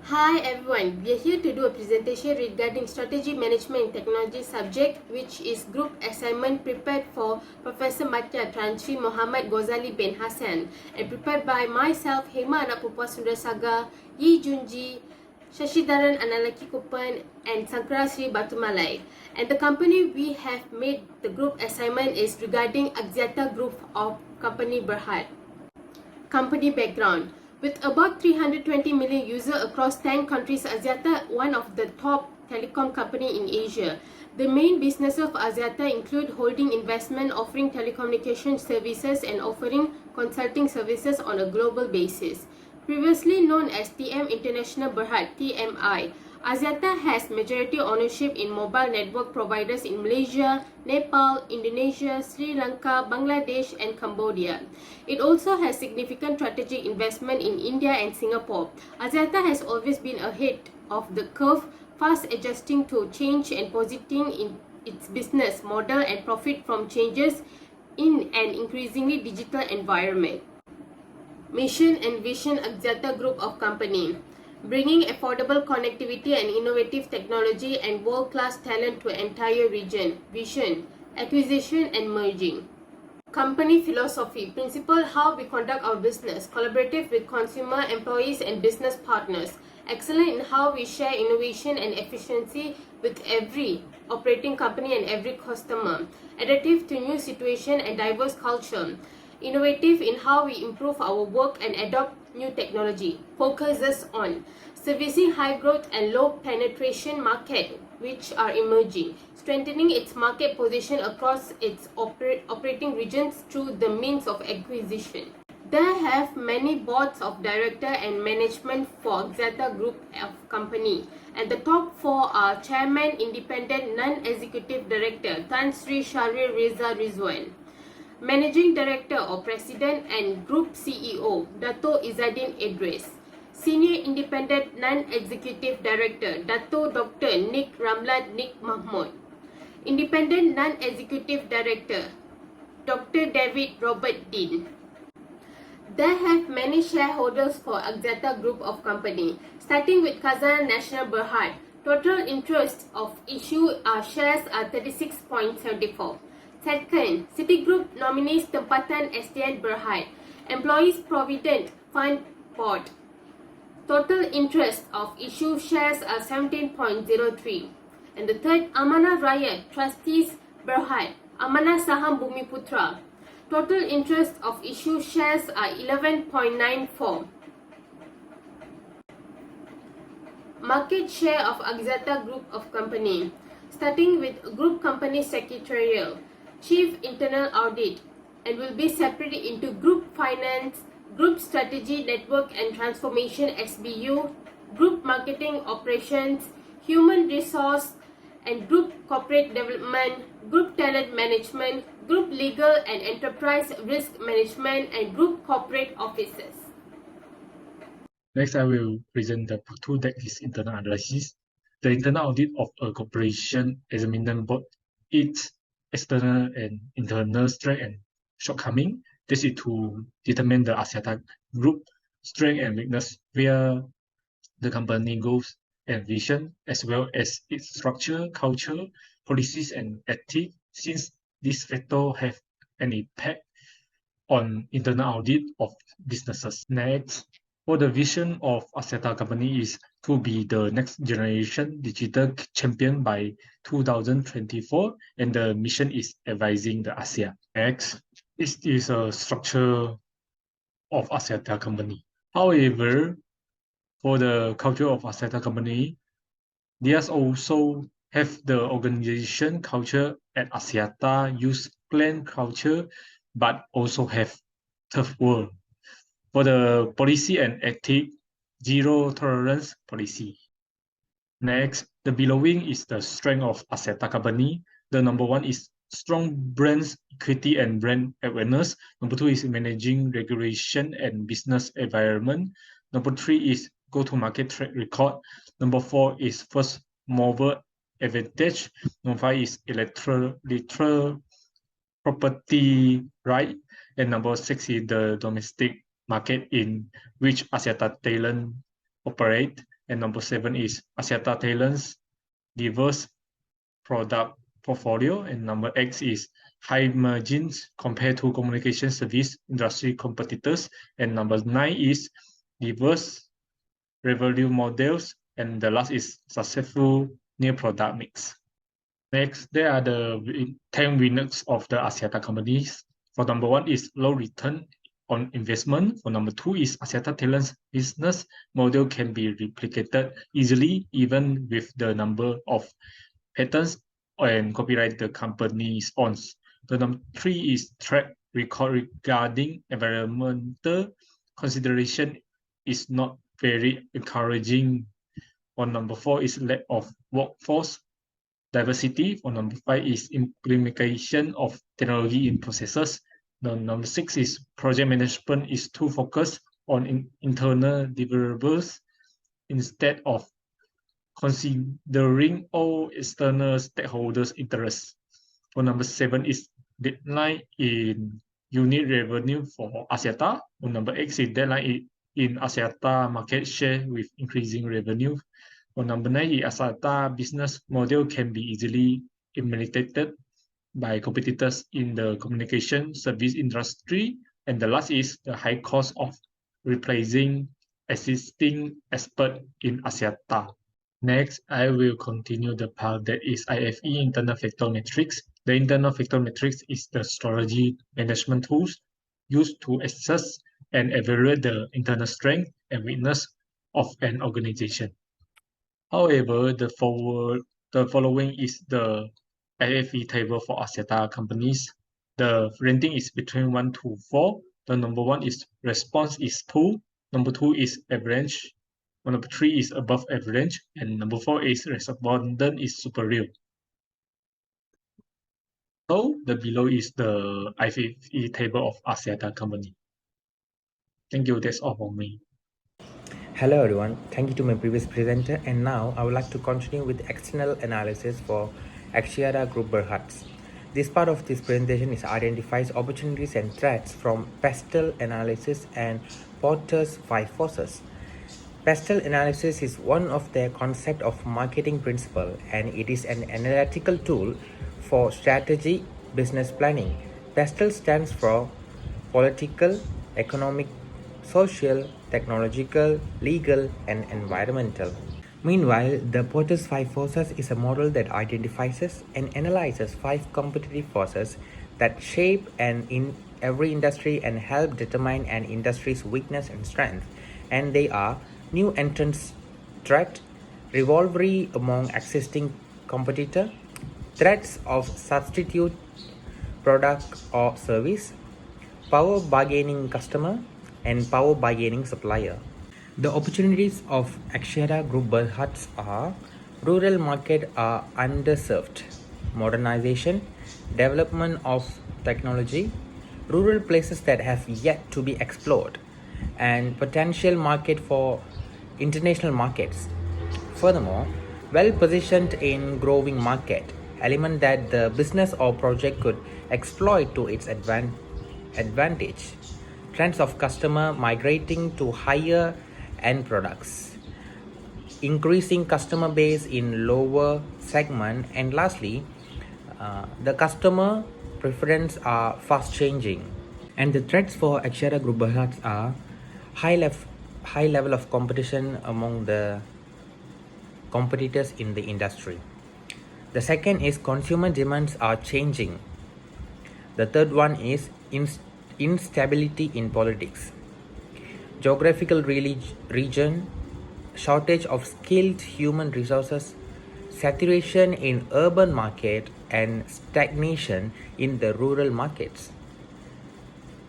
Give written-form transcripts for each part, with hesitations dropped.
Hi everyone, we are here to do a presentation regarding strategy management and technology subject, which is group assignment prepared for Professor Matya Tan Sri Muhammad Ghazali bin Hassan and prepared by myself, Hema Anak Perempuan Sundarsaga, Yi Junji, Shashidaran Analaki Kupan and Sankara Sri Batumalai. And the company we have made the group assignment is regarding Axiata Group of Company Berhad. Company background. With about 320 million users across 10 countries, Axiata one of the top telecom company in Asia. The main businesses of Axiata include holding investment, offering telecommunication services and offering consulting services on a global basis. Previously known as TM International Berhad (TMI), Axiata has majority ownership in mobile network providers in Malaysia, Nepal, Indonesia, Sri Lanka, Bangladesh and Cambodia. It also has significant strategic investment in India and Singapore. Axiata has always been ahead of the curve, fast adjusting to change and positioning in its business model and profit from changes in an increasingly digital environment. Mission and vision Axiata Group of Company. Bringing affordable connectivity and innovative technology and world-class talent to an entire region. Vision, acquisition and merging. Company philosophy, principle how we conduct our business, collaborative with consumer, employees and business partners, excellent in how we share innovation and efficiency with every operating company and every customer, adaptive to new situation and diverse culture, innovative in how we improve our work and adopt new technology, focuses on servicing high growth and low penetration market which are emerging, strengthening its market position across its operating regions through the means of acquisition. There have many boards of director and management for Axiata Group of Company, and the top four are Chairman, Independent Non-Executive Director Tan Sri Shahrir Reza Rizwan, Managing Director or President and Group CEO Dato Izzadin Idris, Senior Independent Non-Executive Director Dato Dr. Nick Ramlat Nick Mahmud, Independent Non-Executive Director Dr. David Robert Dean. There have many shareholders for Axiata Group of Company, starting with Khazanah Nasional Berhad. Total interest of issue shares are 36.74. Second, Citigroup nominees Tempatan SDN Berhad, Employees Provident Fund Board. Total interest of issue shares are 17.03. And the third, Amanah Raya Trustees Berhad, Amanah Saham Bumi Putra. Total interest of issue shares are 11.94. Market share of Axiata Group of Company. Starting with Group Company Secretarial, Chief Internal Audit, and will be separated into Group Finance, Group Strategy Network and Transformation SBU, Group Marketing Operations, Human Resource and Group Corporate Development, Group Talent Management, Group Legal and Enterprise Risk Management and Group Corporate Offices. Next, I will present the tool that is internal analysis. The internal audit of a corporation examines both its external and internal strength and shortcoming. This is to determine the Axiata Group strength and weakness, where the company goals and vision, as well as its structure, culture, policies, and ethics, since these factors have an impact on internal audit of businesses. Next, for the vision of Axiata Company is to be the next generation digital champion by 2024, and the mission is advising the ASEA. Next, this is a structure of Axiata Company. However, for the culture of Axiata Company, there's also have the organization culture at Axiata use plan culture, but also have tough work. For the policy and ethic, zero tolerance policy. Next, the belowing is the strength of Axiata Company. The number one is strong brand equity and brand awareness. Number two is managing regulation and business environment. Number three is go-to-market track record. Number four is first mover advantage. Number five is intellectual property right. And number six is the domestic market in which Axiata Talent operate. And number 7 is Axiata Talent's diverse product portfolio. And number 8 is high margins compared to communication service industry competitors. And number 9 is diverse revenue models. And the last is successful new product mix. Next, there are the 10 winners of the Axiata companies. For number 1 is low return on investment. For number 2 is Axiata Talent's business model can be replicated easily even with the number of patents and copyright the company's owns. The number 3 is track record regarding environmental consideration is not very encouraging. On number 4 is lack of workforce diversity. For number 5 is implementation of technology in processes. The number 6 is project management is too focused on internal deliverables instead of considering all external stakeholders' interests. For number 7 is deadline in unit revenue for Axiata. For number 8 is deadline in Axiata market share with increasing revenue. For number 9 is Axiata business model can be easily imitated by competitors in the communication service industry. And the last is the high cost of replacing existing expert in Axiata. Next, I will continue the part that is IFE internal factor matrix. The internal factor matrix is the strategy management tools used to assess and evaluate the internal strength and weakness of an organization. However, the following is the IFE table for Axiata companies. The rating is between 1 to 4. The number 1 is response is poor. Number 2 is average. Number 3 is above average. And number 4 is respondent is superior. So the below is the IFE table of Axiata company. Thank you. That's all from me. Hello everyone, thank you to my previous presenter, and now I would like to continue with external analysis for Axiata Group Berhad. This part of this presentation is identifies opportunities and threats from pestle analysis and Porter's 5 forces. Pestle analysis is one of the concept of marketing principle, and it is an analytical tool for strategy business planning. Pestle stands for political, economic, social, technological, legal, and environmental. Meanwhile, the Porter's 5 forces is a model that identifies and analyzes 5 competitive forces that shape in every industry and help determine an industry's weakness and strength. And they are new entrants threat, rivalry among existing competitor, threats of substitute product or service, power bargaining customer, and power bargaining supplier. The opportunities of Axiata Group Berhad are rural market are underserved, modernization, development of technology, rural places that have yet to be explored, and potential market for international markets. Furthermore, well positioned in growing market, element that the business or project could exploit to its advantage. Trends of customer migrating to higher end products, increasing customer base in lower segment, and lastly, the customer preference are fast changing. And the threats for Axiata Group Berhad are high level of competition among the competitors in the industry. The second is consumer demands are changing. The third one is instability in politics, geographical region, shortage of skilled human resources, saturation in urban market, and stagnation in the rural markets.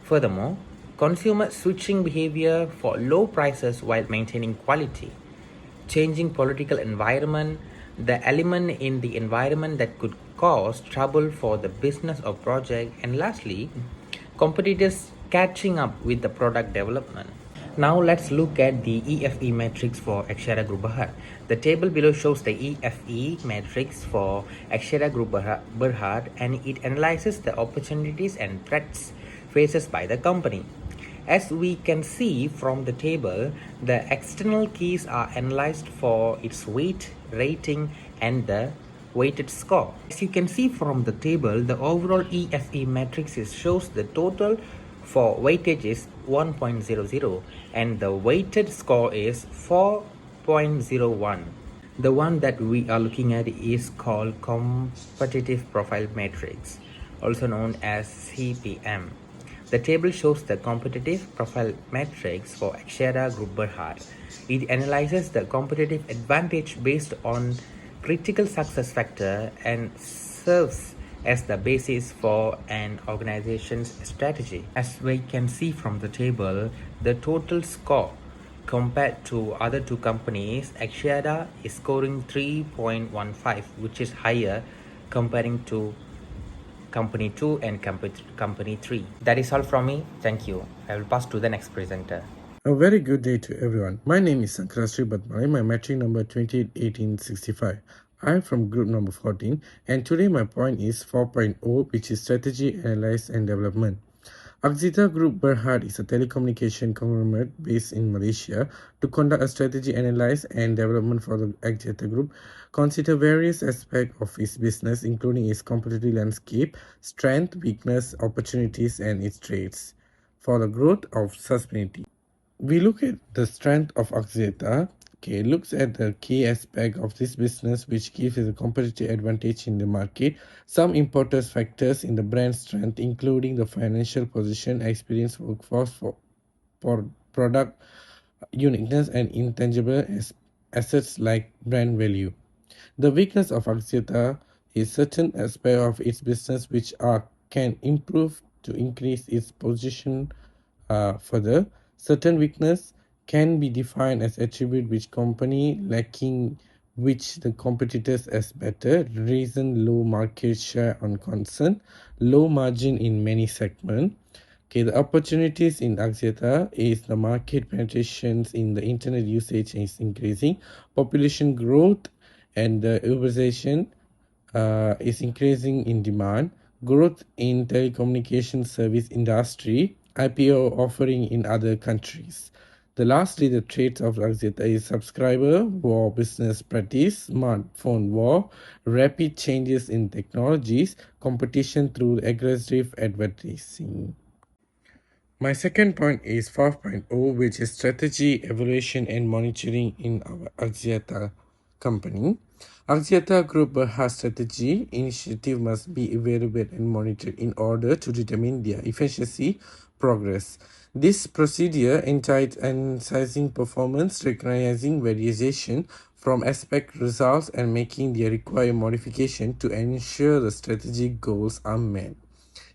Furthermore, consumer switching behavior for low prices while maintaining quality, changing political environment, the element in the environment that could cause trouble for the business or project, and lastly, competitors catching up with the product development. Now let's look at the EFE matrix for Axiata Group Berhad. The table below shows the EFE matrix for Axiata Group Berhad, and it analyzes the opportunities and threats faced by the company. As we can see from the table, the external keys are analyzed for its weight, rating, and the weighted score. As you can see from the table, the overall EFE matrix shows the total for weightage is 1.00 and the weighted score is 4.01. The one that we are looking at is called Competitive Profile Matrix, also known as CPM. The table shows the competitive profile matrix for Axiata Group Berhad. It analyzes the competitive advantage based on critical success factor and serves as the basis for an organization's strategy. As we can see from the table, the total score compared to other two companies, Axiata is scoring 3.15, which is higher comparing to Company 2 and Company 3. That is all from me. Thank you. I will pass to the next presenter. A very good day to everyone. My name is Sankarasri Badmari, my metric number 281865. I am from group number 14 and today my point is 4.0, which is strategy, analysis and development. Axiata Group Berhad is a telecommunication conglomerate based in Malaysia to conduct a strategy analysis and development for the Axiata Group, consider various aspects of its business including its competitive landscape, strength, weakness, opportunities and its traits for the growth of sustainability. We look at the strength of Axiata. Okay, looks at the key aspect of this business which gives it a competitive advantage in the market. Some important factors in the brand strength including the financial position, experienced workforce for product uniqueness and intangible assets like brand value. The weakness of Axiata is certain aspects of its business which can improve to increase its position further. Certain weakness can be defined as attribute which company lacking which the competitors as better. Reason: low market share on concern, low margin in many segments. Okay, the opportunities in Axiata is the market penetrations in the internet usage is increasing, population growth and the urbanization is increasing in demand, growth in telecommunication service industry, IPO offering in other countries. Lastly, the traits of Axiata is subscriber war, business practice, smartphone war, rapid changes in technologies, competition through aggressive advertising. My second point is 5.0, which is strategy, evaluation, and monitoring in our Axiata company. Axiata Group Berhad strategy initiative must be evaluated and monitored in order to determine their efficiency progress. This procedure entails analyzing performance, recognizing variation from aspect results, and making the required modification to ensure the strategic goals are met.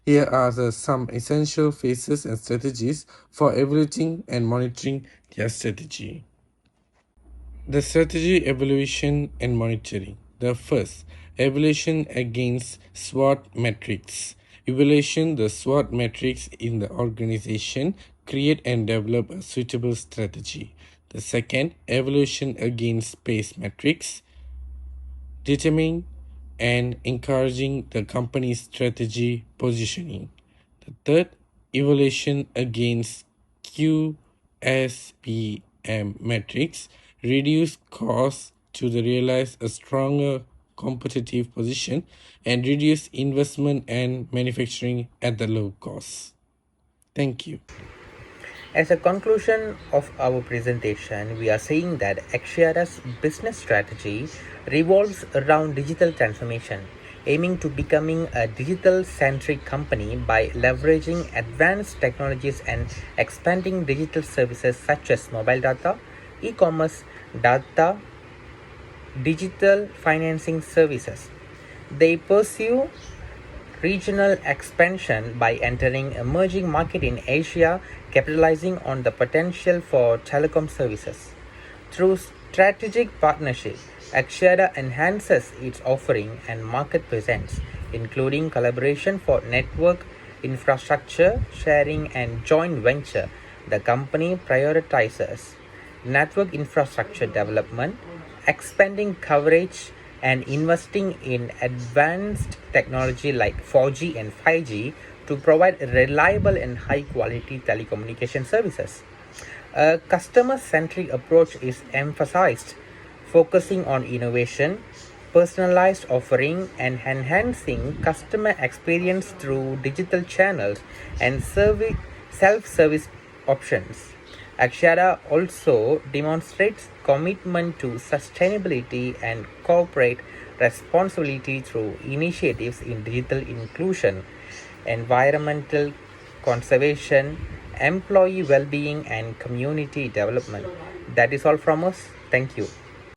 Here are some essential phases and strategies for evaluating and monitoring their strategy. The strategy evaluation and monitoring. The first, evaluation against SWOT metrics. Evaluation the SWOT metrics in the organization, create and develop a suitable strategy. The second, evaluation against PACE metrics. Determine and encouraging the company's strategy positioning. The third, evaluation against QSPM metrics, reduce costs to realize a stronger competitive position and reduce investment and manufacturing at the low cost. Thank you. As a conclusion of our presentation, we are saying that Axiata's business strategy revolves around digital transformation, aiming to becoming a digital-centric company by leveraging advanced technologies and expanding digital services such as mobile data, e-commerce, data, digital financing services. They pursue regional expansion by entering emerging market in Asia, capitalizing on the potential for telecom services. Through strategic partnership, Axiata enhances its offering and market presence, including collaboration for network infrastructure sharing and joint venture. The company prioritizes network infrastructure development, expanding coverage, and investing in advanced technology like 4G and 5G to provide reliable and high quality telecommunication services. A customer-centric approach is emphasized, focusing on innovation, personalized offering, and enhancing customer experience through digital channels and self-service options. Axiata also demonstrates commitment to sustainability and corporate responsibility through initiatives in digital inclusion, environmental conservation, employee well-being, and community development. That is all from us. Thank you.